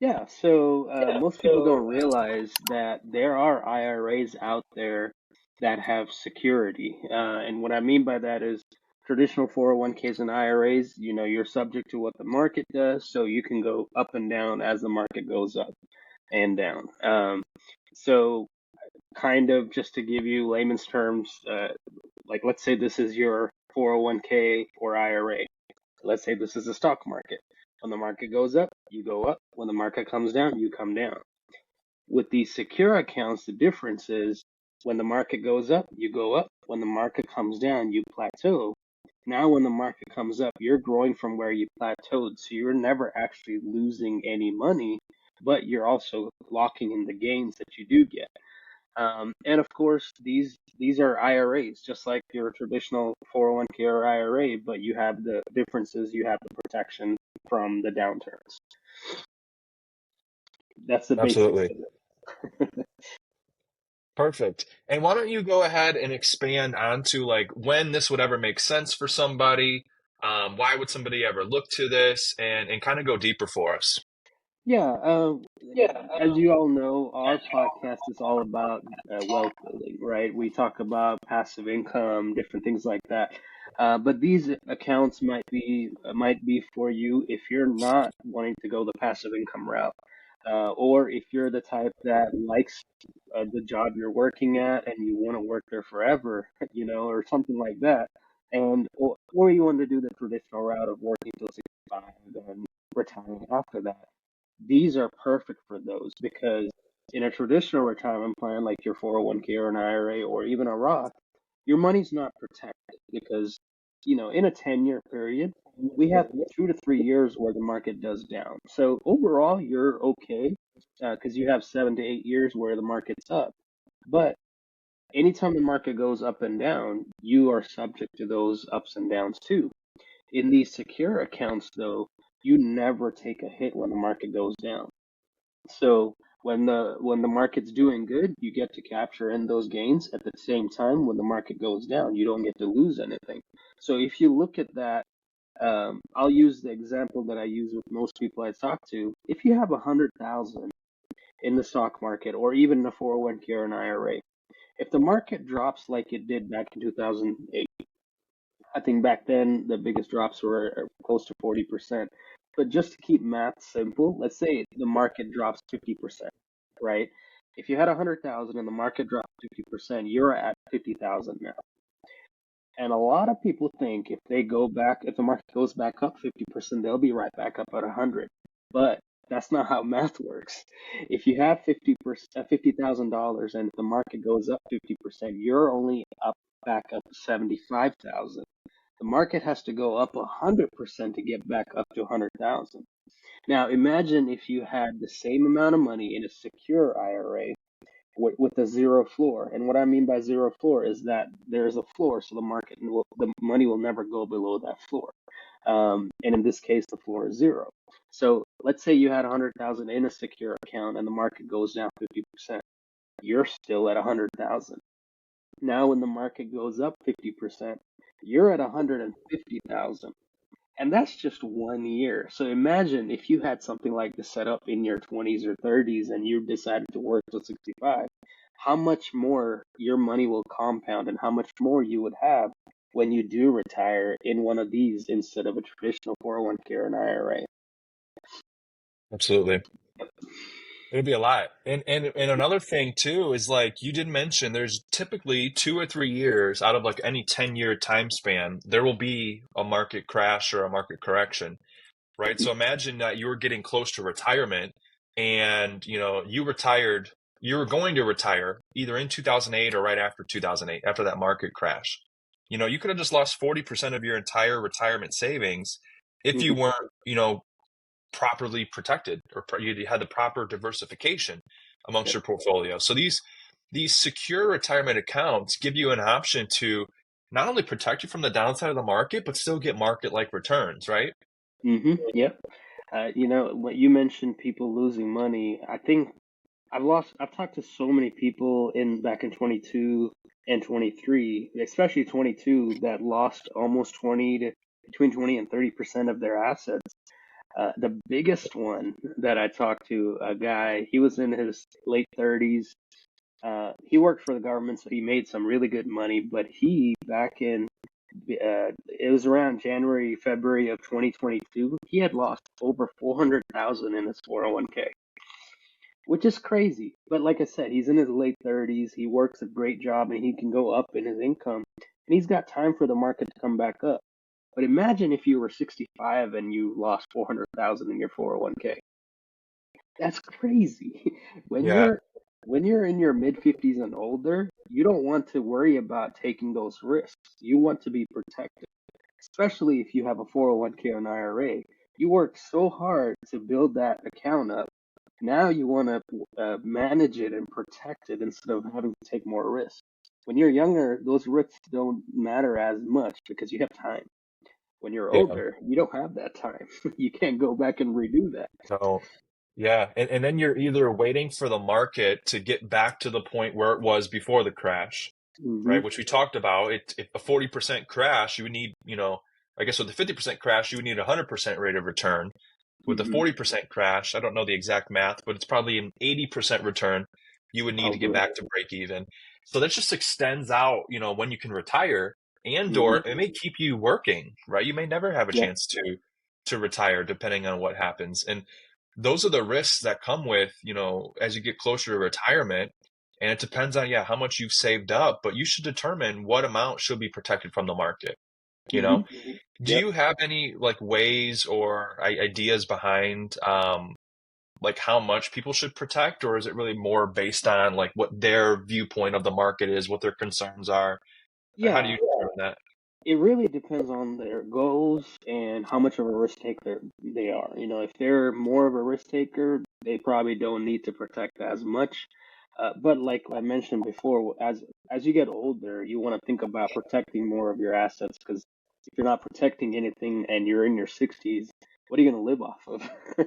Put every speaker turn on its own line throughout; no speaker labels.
Yeah, so most people don't realize that there are IRAs out there that have security. And what I mean by that is traditional 401ks and IRAs, you're subject to what the market does, so you can go up and down as the market goes up and down. So kind of just to give you layman's terms, like let's say this is your 401k or IRA. Let's say this is the stock market. When the market goes up, you go up. When the market comes down, you come down. With these secure accounts, the difference is when the market goes up, you go up. When the market comes down, you plateau. Now, when the market comes up, you're growing from where you plateaued. So you're never actually losing any money, but you're also locking in the gains that you do get. And of course, these are IRAs, just like your traditional 401k or IRA, but you have the differences. You have the protection from the downturns. That's the basics
Absolutely.
of it.
Perfect. And why don't you go ahead and expand onto like when this would ever make sense for somebody? Why would somebody ever look to this and kind of go deeper for us?
Yeah, as you all know, our podcast is all about wealth building, right? We talk about passive income, different things like that. But these accounts might be for you if you're not wanting to go the passive income route, or if you're the type that likes the job you're working at and you want to work there forever, or something like that, or you want to do the traditional route of working till 65 and retiring after that. These are perfect for those because in a traditional retirement plan like your 401k or an IRA or even a Roth, your money's not protected because, in a 10-year period, we have 2 to 3 years where the market does down. So overall, you're okay because you have 7 to 8 years where the market's up. But anytime the market goes up and down, you are subject to those ups and downs too. In these secure accounts, though, you never take a hit when the market goes down. So when the market's doing good, you get to capture in those gains. At the same time, when the market goes down, you don't get to lose anything. So if you look at that, I'll use the example that I use with most people I talk to. If you have 100,000 in the stock market or even in a 401k or an IRA, if the market drops like it did back in 2008, I think back then the biggest drops were close to 40%. But just to keep math simple, let's say the market drops 50%, right? If you had 100,000 and the market dropped 50%, you're at 50,000 now. And a lot of people think if the market goes back up 50%, they'll be right back up at 100. But that's not how math works. If you have 50%, $50,000 and if the market goes up 50%, you're only back up 75,000. The market has to go up 100% to get back up to 100,000. Now, imagine if you had the same amount of money in a secure IRA with a zero floor. And what I mean by zero floor is that there's a floor, so the money will never go below that floor. And in this case, the floor is zero. So let's say you had 100,000 in a secure account and the market goes down 50%. You're still at 100,000. Now, when the market goes up 50%, you're at 150,000. And that's just 1 year. So imagine if you had something like this set up in your 20s or 30s and you decided to work till 65, how much more your money will compound and how much more you would have when you do retire in one of these instead of a traditional 401k or an IRA.
Absolutely. It'd be a lot. And another thing too is like you did mention there's typically 2 or 3 years out of like any 10-year time span, there will be a market crash or a market correction, right? So imagine that you were getting close to retirement and you were going to retire either in 2008 or right after 2008, after that market crash. You could have just lost 40% of your entire retirement savings if you
Hmm.
weren't, properly protected or you had the proper diversification amongst
Yep.
your portfolio. So these secure retirement accounts give you an option to not only protect you from the downside of the market, but still get market like returns, right?
Yep. What you mentioned people losing money, I think I've talked to so many people back in 22 and 23, especially 22, that lost almost between 20 and 30% of their assets. The biggest one that I talked to, a guy, he was in his late 30s. He worked for the government, so he made some really good money. But he, back in, it was around January, February of 2022, he had lost over 400,000 in his 401k, which is crazy. But like I said, he's in his late 30s. He works a great job, and he can go up in his income, and he's got time for the market to come back up. But imagine if you were 65 and you lost 400,000 in your 401k. That's crazy. When
Yeah.
you're in your mid 50s and older, you don't want to worry about taking those risks. You want to be protected, especially if you have a 401k or an IRA. You work so hard to build that account up. Now you want to manage it and protect it instead of having to take more risks. When you're younger, those risks don't matter as much because you have time. When you're
Yeah.
older, you don't have that time. You can't go back and redo that.
So, yeah. And then you're either waiting for the market to get back to the point where it was before the crash,
Hmm.
right? Which we talked about. If a 40% crash, you would need, I guess with the 50% crash, you would need a 100% rate of return. With the
Hmm.
40% crash, I don't know the exact math, but it's probably an 80% return you would need to get
Probably.
back to break even. So that just extends out, when you can retire, and
Hmm.
or it may keep you working, right? You may never have a
Yeah.
chance to retire depending on what happens. And those are the risks that come with, as you get closer to retirement. And it depends on, yeah, how much you've saved up, but you should determine what amount should be protected from the market, you
Hmm.
know? Do
Yep.
you have any like ways or ideas behind like how much people should protect, or is it really more based on like what their viewpoint of the market is, what their concerns are? How do
Yeah.
you determine that?
It really depends on their goals and how much of a risk taker they are. If they're more of a risk taker, they probably don't need to protect as much. But like I mentioned before, as you get older, you want to think about protecting more of your assets because if you're not protecting anything and you're in your 60s, what are you going to live off of,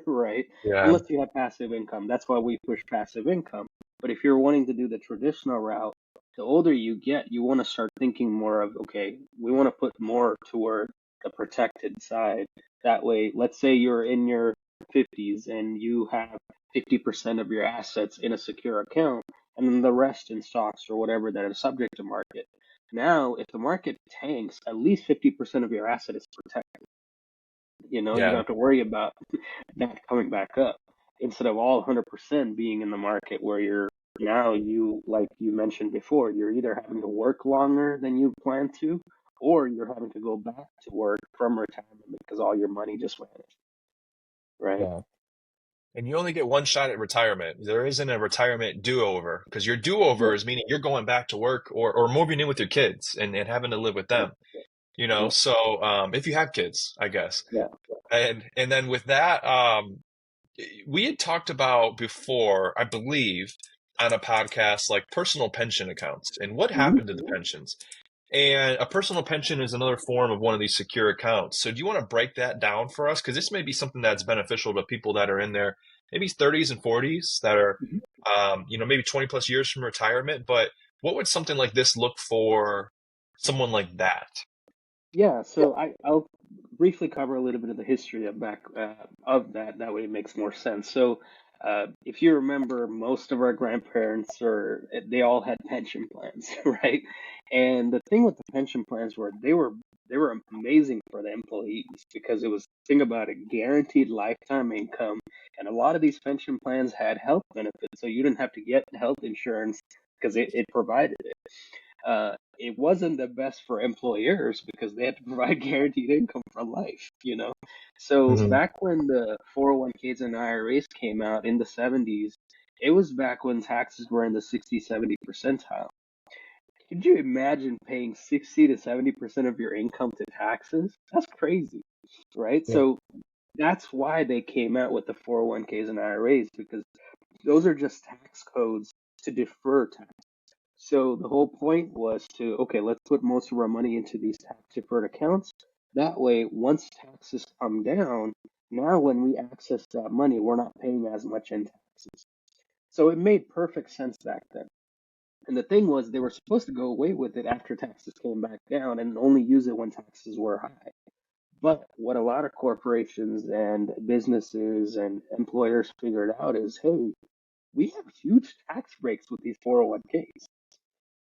right?
Yeah,
Unless you have passive income. That's why we push passive income. But if you're wanting to do the traditional route, the older you get, you want to start thinking more of, okay, we want to put more toward the protected side. That way, let's say you're in your 50s and you have 50% of your assets in a secure account and then the rest in stocks or whatever that is subject to market. Now, if the market tanks, at least 50% of your asset is protected. You don't
yeah,
have to worry about that coming back up instead of all 100% being in the market where you're now you like you mentioned before, you're either having to work longer than you plan to or you're having to go back to work from retirement because all your money just vanished, right?
yeah. And you only get one shot at retirement. There isn't a retirement do-over because your do-over
Yep.
is meaning you're going back to work or moving in with your kids and having to live with
Yep.
them.
Yep.
So if you have kids, I guess.
Yeah.
And then with that, we had talked about before, I believe, on a podcast like personal pension accounts and what
Hmm.
happened to the pensions. And a personal pension is another form of one of these secure accounts. So do you want to break that down for us? Because this may be something that's beneficial to people that are in their maybe 30s and 40s that are,
Hmm.
maybe 20 plus years from retirement. But what would something like this look for someone like that?
Yeah, so I'll briefly cover a little bit of the history of back of that. That way it makes more sense. So, if you remember, most of our grandparents or they all had pension plans, right? And the thing with the pension plans were they were amazing for the employees because it was think about it, guaranteed lifetime income, and a lot of these pension plans had health benefits, so you didn't have to get health insurance because it provided it. It wasn't the best for employers because they had to provide guaranteed income for life. So
Hmm.
back when the 401ks and IRAs came out in the 70s, it was back when taxes were in the 60, 70 percentile. Could you imagine paying 60 to 70% of your income to taxes? That's crazy, right?
Yeah.
So that's why they came out with the 401ks and IRAs because those are just tax codes to defer tax. So the whole point was to, okay, let's put most of our money into these tax deferred accounts. That way, once taxes come down, now when we access that money, we're not paying as much in taxes. So it made perfect sense back then. And the thing was, they were supposed to go away with it after taxes came back down and only use it when taxes were high. But what a lot of corporations and businesses and employers figured out is, hey, we have huge tax breaks with these 401ks.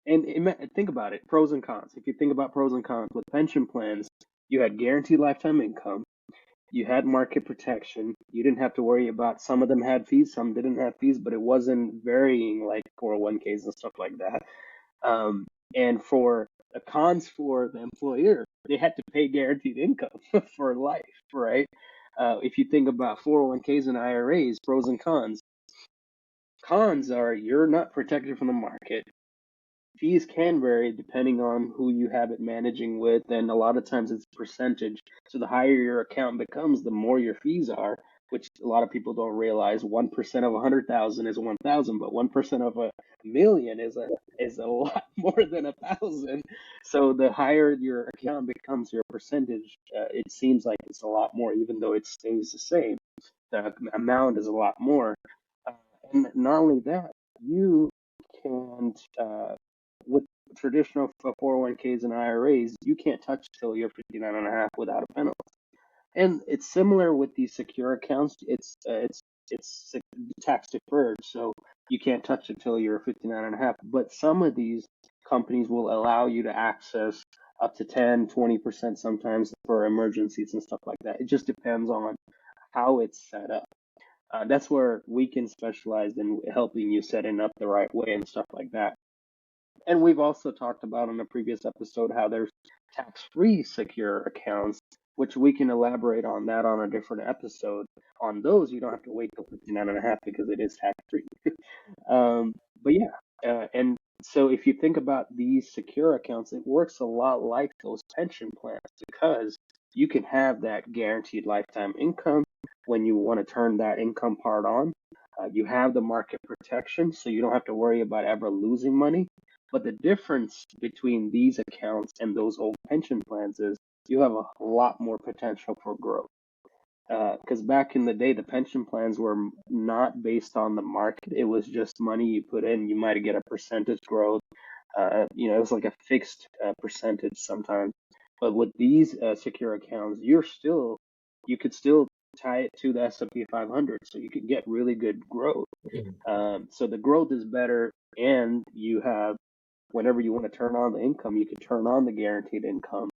And think about it, pros and cons. If you think about pros and cons with pension plans, you had guaranteed lifetime income, you had market protection, you didn't have to worry about, some of them had fees, some didn't have fees, but it wasn't varying like 401ks and stuff like that. And for the cons for the employer, they had to pay guaranteed income for life, right? If you think about 401ks and IRAs, pros and cons. Cons are you're not protected from the market. Fees can vary depending on who you have it managing with, and a lot of times it's percentage. So the higher your account becomes, the more your fees are, which a lot of people don't realize. 1% of 100,000 is 1,000, but 1% of a million is a lot more than 1,000. So the higher your account becomes, your percentage, it seems like it's a lot more, even though it stays the same. The amount is a lot more. Uh, and not only that, you can't, with traditional 401ks and IRAs, you can't touch till you're 59 and a half without a penalty. And it's similar with these secure accounts. It's tax deferred, so you can't touch it till you're 59 and a half. But some of these companies will allow you to access up to 10, 20% sometimes for emergencies and stuff like that. It just depends on how it's set up. That's where we can specialize in helping you setting up the right way and stuff like that. And we've also talked about in a previous episode how there's tax-free secure accounts, which we can elaborate on that on a different episode. On those, you don't have to wait till 59 and a half because it is tax-free. But yeah, and so if you think about these secure accounts, it works a lot like those pension plans because you can have that guaranteed lifetime income when you want to turn that income part on. You have the market protection, so you don't have to worry about ever losing money. But the difference between these accounts and those old pension plans is you have a lot more potential for growth. Because back in the day, the pension plans were not based on the market. It was just money you put in. You might get a percentage growth. It was like a fixed percentage sometimes. But with these secure accounts, you could still tie it to the S&P 500, so you could get really good growth. So the growth is better, and you have, whenever you want to turn on the income, you can turn on the guaranteed income.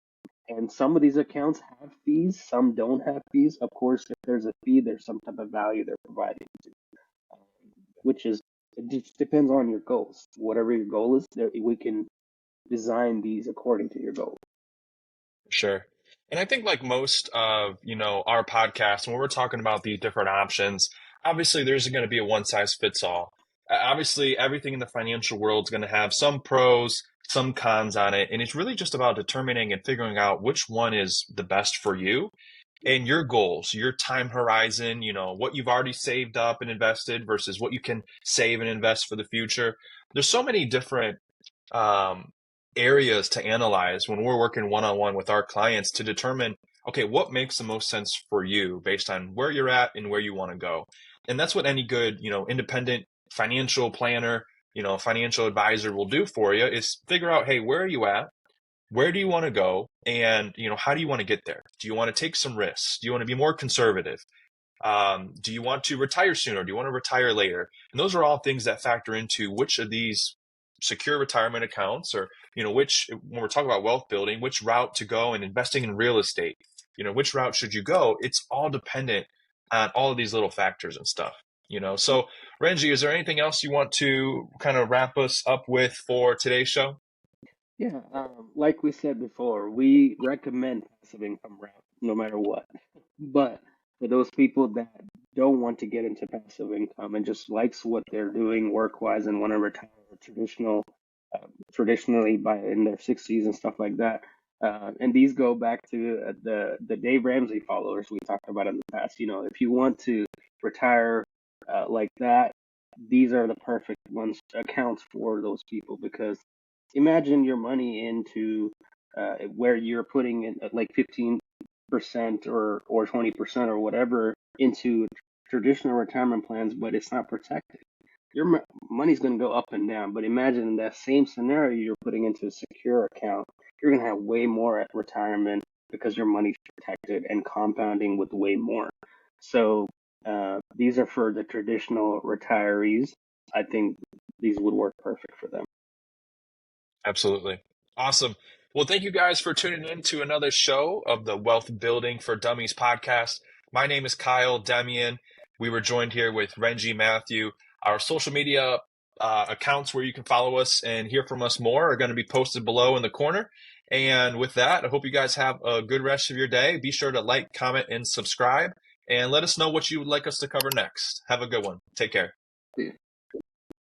And some of these accounts have fees, some don't have fees. Of course, if there's a fee, there's some type of value they're providing to, um, which is, it just depends on your goals. Whatever your goal is, we can design these according to your goal.
Sure. And I think like most of, our podcasts, when we're talking about these different options, obviously there's going to be a one size fits all. Obviously, everything in the financial world is going to have some pros, some cons on it. And it's really just about determining and figuring out which one is the best for you and your goals, your time horizon, what you've already saved up and invested versus what you can save and invest for the future. There's so many different um, areas to analyze when we're working one-on-one with our clients to determine, okay, what makes the most sense for you based on where you're at and where you want to go. And that's what any good, independent financial planner, financial advisor will do for you is figure out, hey, where are you at? Where do you want to go? And, how do you want to get there? Do you want to take some risks? Do you want to be more conservative? Do you want to retire sooner? Do you want to retire later? And those are all things that factor into which of these secure retirement accounts or, which, when we're talking about wealth building, which route to go and investing in real estate, which route should you go? It's all dependent on all of these little factors and stuff, So Renji, is there anything else you want to kind of wrap us up with for today's show?
Yeah, like we said before, we recommend passive income route no matter what. But for those people that don't want to get into passive income and just likes what they're doing work-wise and want to retire traditionally by in their 60s and stuff like that, and these go back to the Dave Ramsey followers we talked about in the past. If you want to retire like that, these are the perfect ones accounts for those people because imagine your money into where you're putting in like 15% or 20% or whatever into traditional retirement plans, but it's not protected. Your money's going to go up and down. But imagine in that same scenario, you're putting into a secure account, you're going to have way more at retirement. because your money's protected and compounding with way more. So these are for the traditional retirees. I think these would work perfect for them.
Absolutely. Awesome. Well, thank you guys for tuning in to another show of the Wealth Building for Dummies podcast. My name is Kyle Demian. We were joined here with Renji Matthew. Our social media accounts where you can follow us and hear from us more are going to be posted below in the corner. And with that, I hope you guys have a good rest of your day. Be sure to like, comment, and subscribe. And let us know what you would like us to cover next. Have a good one. Take care.
See you.